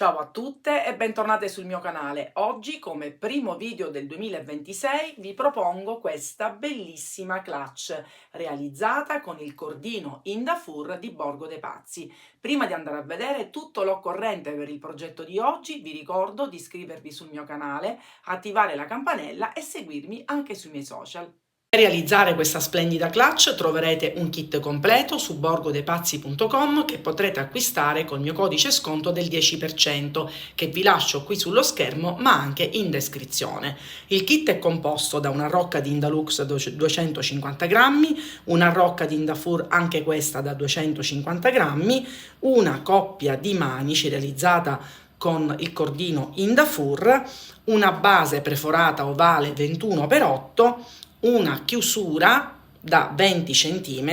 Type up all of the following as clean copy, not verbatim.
Ciao a tutte e bentornate sul mio canale. Oggi, come primo video del 2026, vi propongo questa bellissima clutch realizzata con il cordino Indafur di Borgo dei Pazzi. Prima di andare a vedere tutto l'occorrente per il progetto di oggi, vi ricordo di iscrivervi sul mio canale, attivare la campanella e seguirmi anche sui miei social. Per realizzare questa splendida clutch troverete un kit completo su borgodepazzi.com che potrete acquistare col mio codice sconto del 10% che vi lascio qui sullo schermo ma anche in descrizione. Il kit è composto da una rocca di Indalux 250 grammi, una rocca di Indafur anche questa da 250 grammi, una coppia di manici realizzata con il cordino Indafur, una base perforata ovale 21x8, una chiusura da 20 cm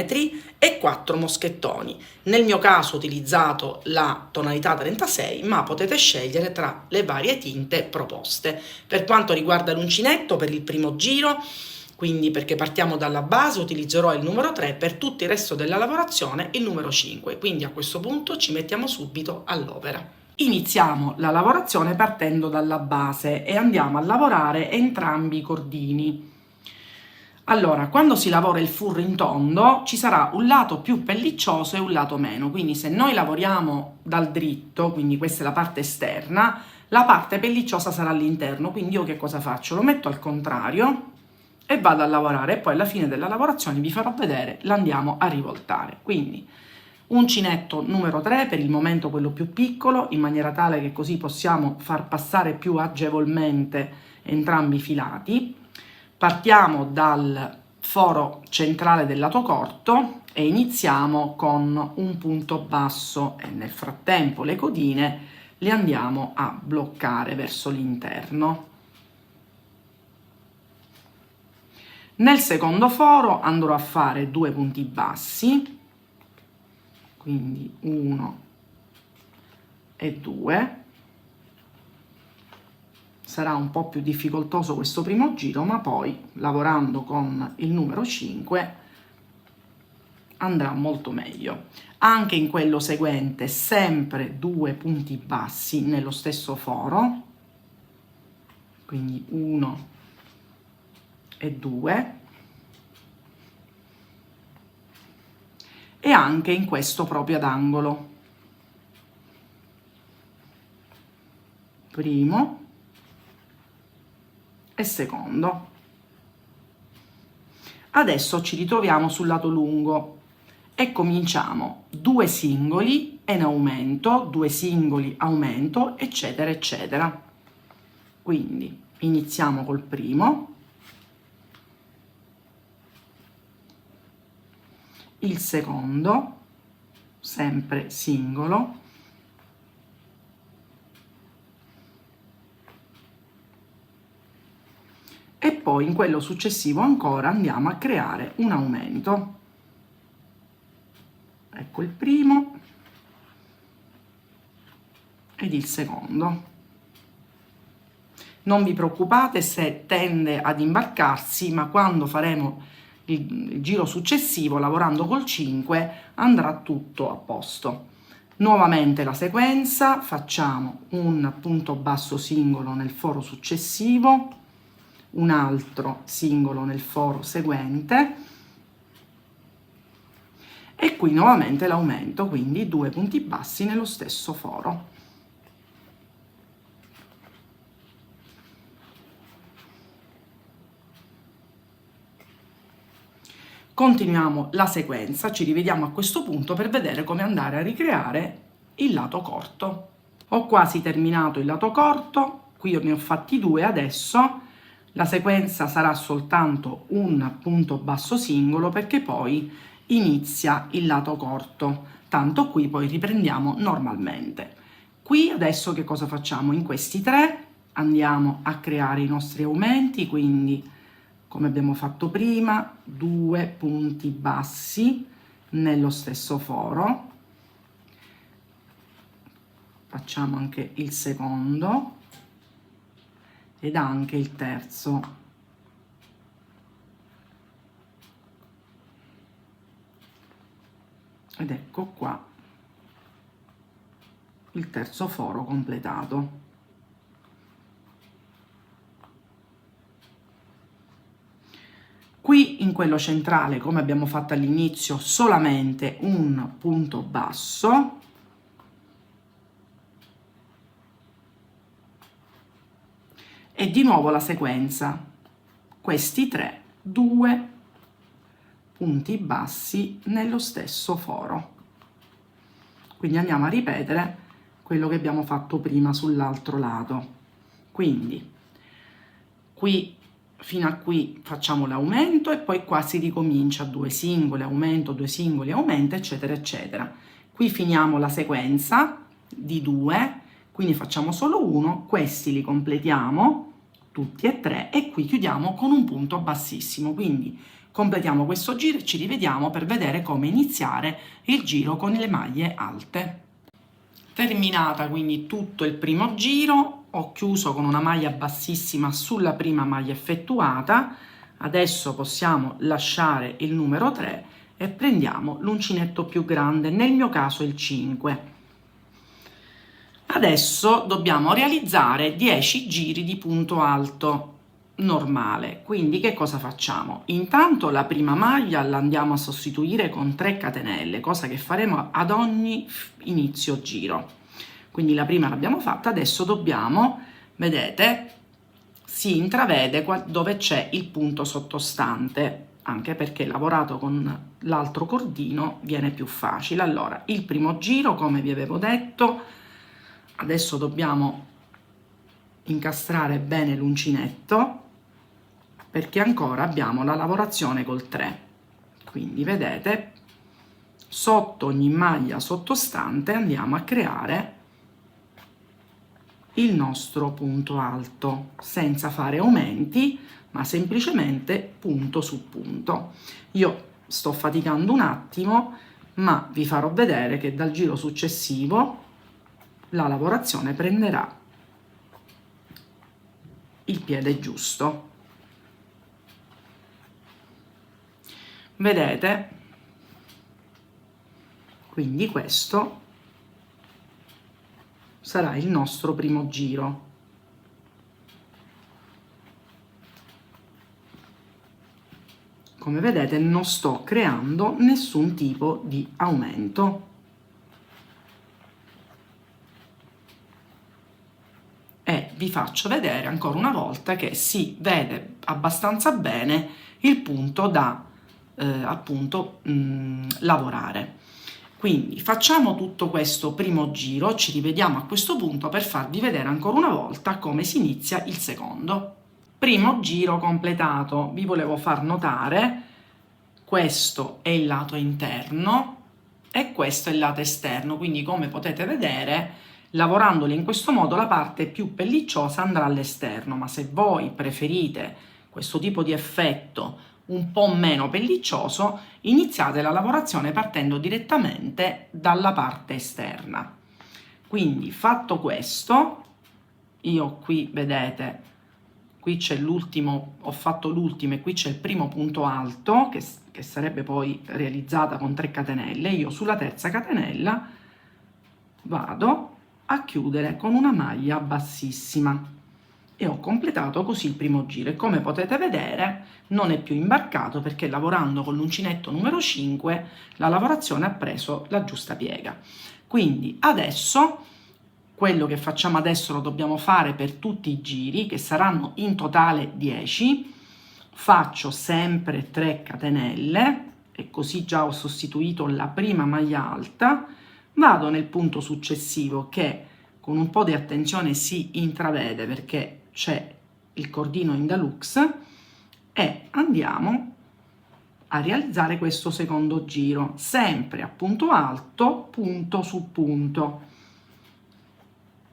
e 4 moschettoni. Nel mio caso ho utilizzato la tonalità 36, ma potete scegliere tra le varie tinte proposte. Per quanto riguarda l'uncinetto, per il primo giro, quindi perché partiamo dalla base, utilizzerò il numero 3, per tutto il resto della lavorazione il numero 5, quindi a questo punto ci mettiamo subito all'opera. Iniziamo la lavorazione partendo dalla base e andiamo a lavorare entrambi i cordini. Allora, quando si lavora il furro in tondo ci sarà un lato più pelliccioso e un lato meno, quindi se noi lavoriamo dal dritto, quindi questa è la parte esterna, la parte pellicciosa sarà all'interno, quindi io che cosa faccio? Lo metto al contrario e vado a lavorare e poi alla fine della lavorazione vi farò vedere, l'andiamo a rivoltare. Quindi uncinetto numero 3, per il momento quello più piccolo, in maniera tale che così possiamo far passare più agevolmente entrambi i filati. Partiamo dal foro centrale del lato corto e iniziamo con un punto basso e nel frattempo le codine le andiamo a bloccare verso l'interno. Nel secondo foro andrò a fare 2 punti bassi, quindi 1 e 2. Sarà un po' più difficoltoso questo primo giro, ma poi lavorando con il numero 5 andrà molto meglio. Anche in quello seguente sempre 2 punti bassi nello stesso foro, quindi 1 e 2, e anche in questo proprio ad angolo, primo e secondo. Adesso ci ritroviamo sul lato lungo e cominciamo 2 singoli e in aumento, 2 singoli, aumento, eccetera, eccetera. Quindi iniziamo col primo, il secondo, sempre singolo, e poi in quello successivo ancora andiamo a creare un aumento. Ecco il primo ed il secondo. Non vi preoccupate se tende ad imbarcarsi, ma quando faremo il giro successivo lavorando col 5 andrà tutto a posto. Nuovamente la sequenza, facciamo un punto basso singolo nel foro successivo, un altro singolo nel foro seguente e qui nuovamente l'aumento, quindi 2 punti bassi nello stesso foro. Continuiamo la sequenza, ci rivediamo a questo punto per vedere come andare a ricreare il lato corto. Ho quasi terminato il lato corto, qui io ne ho fatti 2 adesso. La sequenza sarà soltanto un punto basso singolo perché poi inizia il lato corto, tanto qui poi riprendiamo normalmente. Qui adesso che cosa facciamo? In questi 3 andiamo a creare i nostri aumenti, quindi come abbiamo fatto prima, 2 punti bassi nello stesso foro, facciamo anche il secondo ed anche il terzo. Ed ecco qua il terzo foro completato. Qui in quello centrale, come abbiamo fatto all'inizio, solamente un punto basso, e di nuovo la sequenza, questi 3, 2 punti bassi nello stesso foro. Quindi andiamo a ripetere quello che abbiamo fatto prima sull'altro lato. Quindi qui fino a qui facciamo l'aumento e poi qua si ricomincia 2 singoli, aumento, 2 singoli, aumento, eccetera, eccetera. Qui finiamo la sequenza di 2, quindi facciamo solo uno, questi li completiamo tutti e 3 e qui chiudiamo con un punto bassissimo. Quindi completiamo questo giro e ci rivediamo per vedere come iniziare il giro con le maglie alte. Terminata quindi tutto il primo giro, ho chiuso con una maglia bassissima sulla prima maglia effettuata. Adesso possiamo lasciare il numero 3 e prendiamo l'uncinetto più grande, nel mio caso il 5. Adesso dobbiamo realizzare 10 giri di punto alto normale. Quindi che cosa facciamo? Intanto la prima maglia la andiamo a sostituire con 3 catenelle, cosa che faremo ad ogni inizio giro. Quindi la prima l'abbiamo fatta, adesso dobbiamo, vedete, si intravede dove c'è il punto sottostante, anche perché lavorato con l'altro cordino viene più facile. Allora, il primo giro, come vi avevo detto, adesso dobbiamo incastrare bene l'uncinetto perché ancora abbiamo la lavorazione col 3. Quindi vedete, sotto ogni maglia sottostante andiamo a creare il nostro punto alto senza fare aumenti, ma semplicemente punto su punto. Io sto faticando un attimo, ma vi farò vedere che dal giro successivo la lavorazione prenderà il piede giusto. Vedete? Quindi questo sarà il nostro primo giro. Come vedete non sto creando nessun tipo di aumento. E vi faccio vedere ancora una volta che si vede abbastanza bene il punto da appunto lavorare. Quindi facciamo tutto questo primo giro, ci rivediamo a questo punto per farvi vedere ancora una volta come si inizia il secondo. Primo giro completato, vi volevo far notare, questo è il lato interno e questo è il lato esterno, quindi come potete vedere, lavorandoli in questo modo la parte più pellicciosa andrà all'esterno, ma se voi preferite questo tipo di effetto un po' meno pelliccioso, iniziate la lavorazione partendo direttamente dalla parte esterna. Quindi fatto questo, io qui vedete, qui c'è l'ultimo, ho fatto l'ultimo e qui c'è il primo punto alto che sarebbe poi realizzata con 3 catenelle. Io sulla terza catenella vado a chiudere con una maglia bassissima e ho completato così il primo giro e come potete vedere non è più imbarcato perché lavorando con l'uncinetto numero 5 la lavorazione ha preso la giusta piega. Quindi adesso quello che facciamo adesso lo dobbiamo fare per tutti i giri, che saranno in totale 10. Faccio sempre 3 catenelle e così già ho sostituito la prima maglia alta, vado nel punto successivo che con un po' di attenzione si intravede perché c'è il cordino in deluxe e andiamo a realizzare questo secondo giro sempre a punto alto, punto su punto.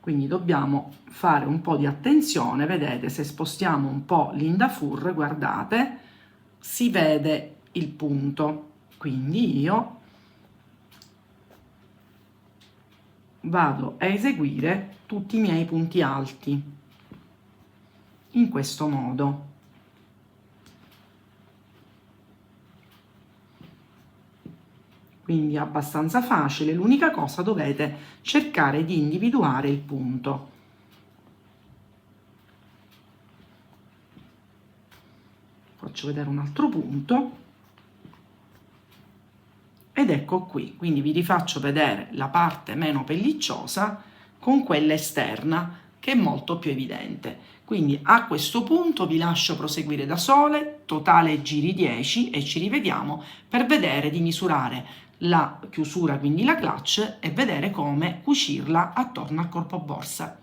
Quindi dobbiamo fare un po' di attenzione, vedete, se spostiamo un po' l'indafur, guardate, si vede il punto. Quindi io vado a eseguire tutti i miei punti alti in questo modo. quindi abbastanza facile. L'unica cosa, dovete cercare di individuare il punto. Faccio vedere un altro punto ed ecco qui, quindi vi rifaccio vedere la parte meno pellicciosa con quella esterna che è molto più evidente. Quindi a questo punto vi lascio proseguire da sole, totale giri 10 e ci rivediamo per vedere di misurare la chiusura, quindi la clutch, e vedere come cucirla attorno al corpo borsa.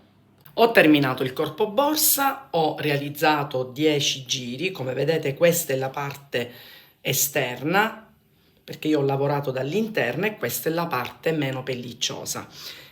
Ho terminato il corpo borsa, ho realizzato 10 giri, come vedete questa è la parte esterna, perché io ho lavorato dall'interno, e questa è la parte meno pellicciosa.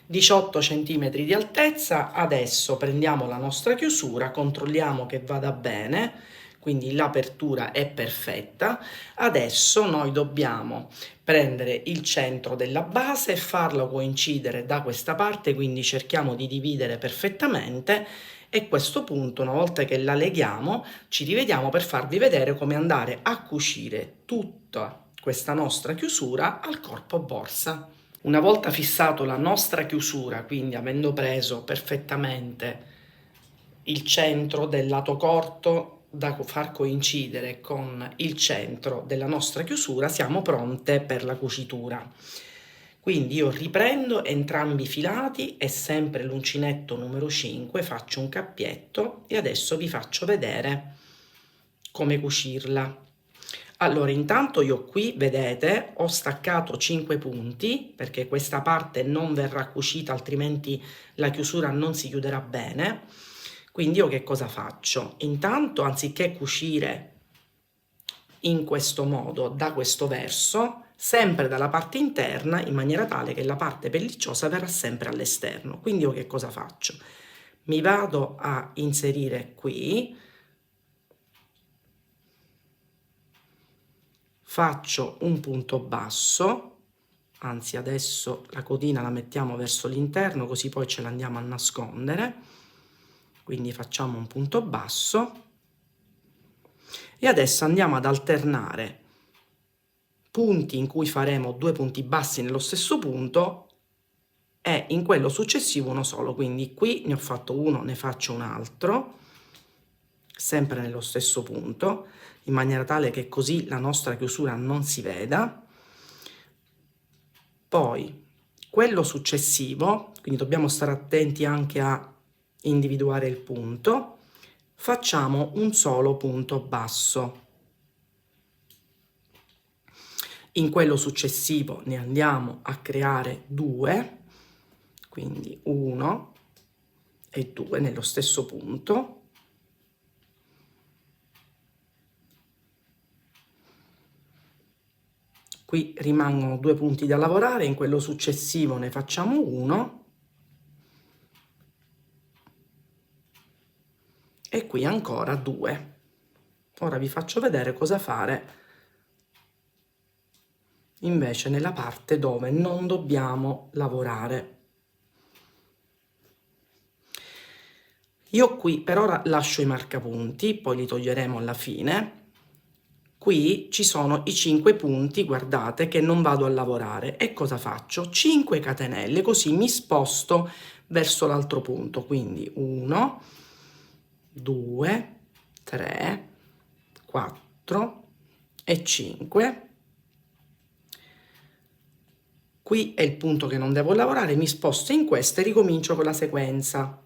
18 cm di altezza. Adesso prendiamo la nostra chiusura, controlliamo che vada bene, quindi l'apertura è perfetta. Adesso noi dobbiamo prendere il centro della base e farlo coincidere da questa parte, quindi cerchiamo di dividere perfettamente, e a questo punto, una volta che la leghiamo, ci rivediamo per farvi vedere come andare a cucire tutta questa nostra chiusura al corpo borsa. Una volta fissato la nostra chiusura, quindi avendo preso perfettamente il centro del lato corto da far coincidere con il centro della nostra chiusura, siamo pronte per la cucitura. Quindi io riprendo entrambi i filati e sempre l'uncinetto numero 5, faccio un cappietto e adesso vi faccio vedere come cucirla. Allora, intanto io qui, vedete, ho staccato 5 punti perché questa parte non verrà cucita, altrimenti la chiusura non si chiuderà bene. Quindi io che cosa faccio? Intanto, anziché cucire in questo modo, da questo verso, sempre dalla parte interna, in maniera tale che la parte pellicciosa verrà sempre all'esterno. Quindi io che cosa faccio? Mi vado a inserire qui, faccio un punto basso, anzi adesso la codina la mettiamo verso l'interno, così poi ce la andiamo a nascondere. Quindi facciamo un punto basso e adesso andiamo ad alternare punti in cui faremo 2 punti bassi nello stesso punto e in quello successivo uno solo. Quindi qui ne ho fatto uno, ne faccio un altro, sempre nello stesso punto, in maniera tale che così la nostra chiusura non si veda. Poi quello successivo, quindi dobbiamo stare attenti anche a individuare il punto, facciamo un solo punto basso. In quello successivo ne andiamo a creare 2, quindi 1 e 2 nello stesso punto. Qui rimangono 2 punti da lavorare, in quello successivo ne facciamo 1 e qui ancora 2. Ora vi faccio vedere cosa fare invece nella parte dove non dobbiamo lavorare. Io qui per ora lascio i marcapunti, poi li toglieremo alla fine. Qui ci sono i 5 punti, guardate, che non vado a lavorare. E cosa faccio? 5 catenelle, così mi sposto verso l'altro punto. Quindi 1, 2, 3, 4 e 5. Qui è il punto che non devo lavorare, mi sposto in questo e ricomincio con la sequenza.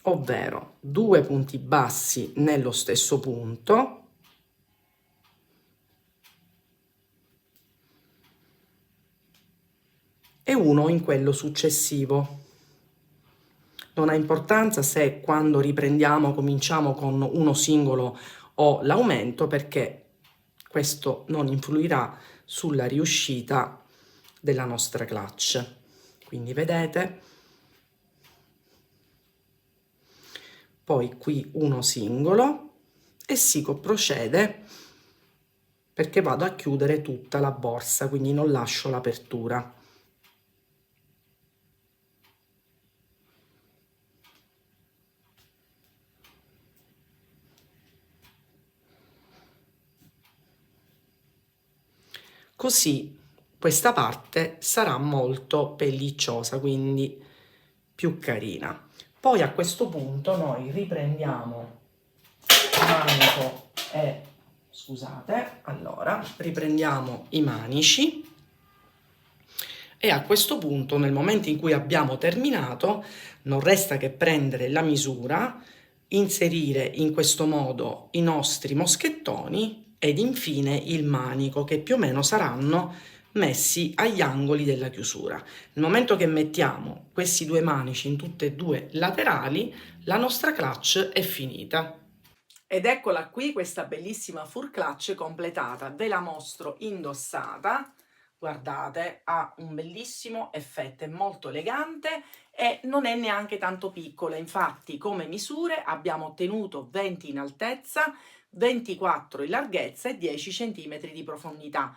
Ovvero 2 punti bassi nello stesso punto, e uno in quello successivo. Non ha importanza se quando riprendiamo cominciamo con uno singolo o l'aumento, perché questo non influirà sulla riuscita della nostra clutch. Quindi vedete, poi qui uno singolo e si procede perché vado a chiudere tutta la borsa, quindi non lascio l'apertura. così questa parte sarà molto pellicciosa, quindi più carina. Poi a questo punto noi riprendiamo il manico e, scusate, allora riprendiamo i manici e a questo punto, nel momento in cui abbiamo terminato, non resta che prendere la misura, inserire in questo modo i nostri moschettoni ed infine il manico, che più o meno saranno messi agli angoli della chiusura. Nel momento che mettiamo questi due manici in tutte e due laterali, la nostra clutch è finita. Ed eccola qui questa bellissima fur clutch completata, ve la mostro indossata. Guardate, ha un bellissimo effetto, è molto elegante e non è neanche tanto piccola. Infatti, come misure abbiamo ottenuto 20 in altezza, 24 in larghezza e 10 cm di profondità.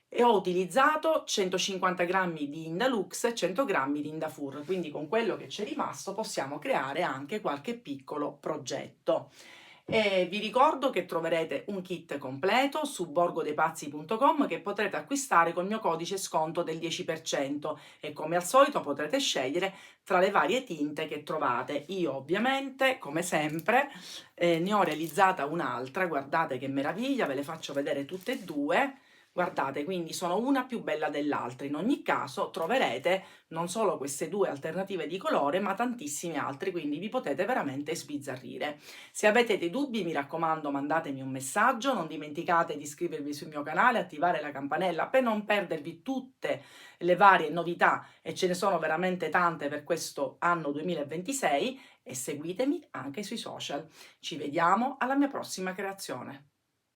E ho utilizzato 150 grammi di Indalux e 100 grammi di Indafur, quindi con quello che c'è rimasto possiamo creare anche qualche piccolo progetto. E vi ricordo che troverete un kit completo su borgodepazzi.com che potrete acquistare col mio codice sconto del 10% e come al solito potrete scegliere tra le varie tinte che trovate. Io ovviamente, come sempre, ne ho realizzata un'altra, guardate che meraviglia, ve le faccio vedere tutte e due. Guardate, quindi sono una più bella dell'altra. In ogni caso troverete non solo queste due alternative di colore, ma tantissime altre, quindi vi potete veramente sbizzarrire. Se avete dei dubbi, mi raccomando, mandatemi un messaggio, non dimenticate di iscrivervi sul mio canale, attivare la campanella per non perdervi tutte le varie novità, e ce ne sono veramente tante per questo anno 2026, e seguitemi anche sui social. Ci vediamo alla mia prossima creazione.